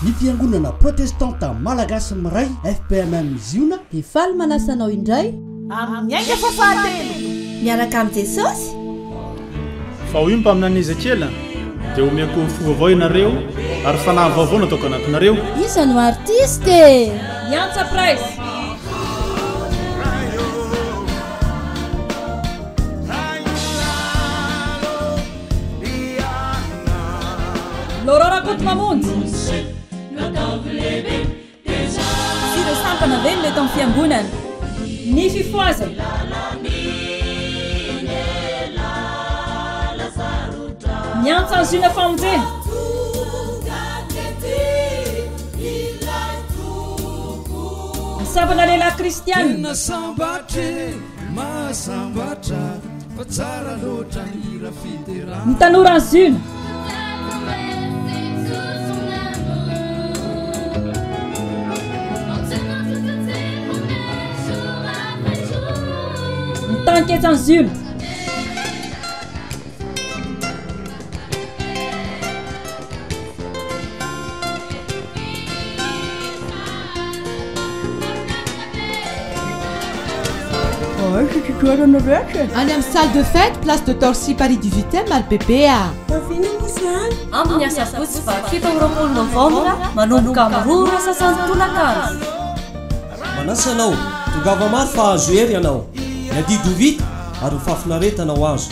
ny fiangonana protestanta malagasy miray FPMM Ziona dia faly manasanao indray amin'ny aika fahafatelo miaraka amin'ny Jesosy fa oimpa amin'any Ezekiela dia omeko fovavao ianareo ary fanahy vaovao nataoko anatinareo iza no artiste Yantsa Price Laurora Kotomamonjy Siro sampana ve mety amin'ny fiangonana ny fifoazana Yantsa ny Ziona famonjena Sabana lehilahy kristianina ny tanora ny Ziona ny tanketsa ny Ziona Allez à salle de fête, place de Torcy, Paris 18e, al PPA. amin'ny asabotsy fito roapolo novambra manomboka amin'ny roa sasantolakandro manasanao tongava maro fa azo ery ianao ny adidy ho vita ary ho fafinaretanao azo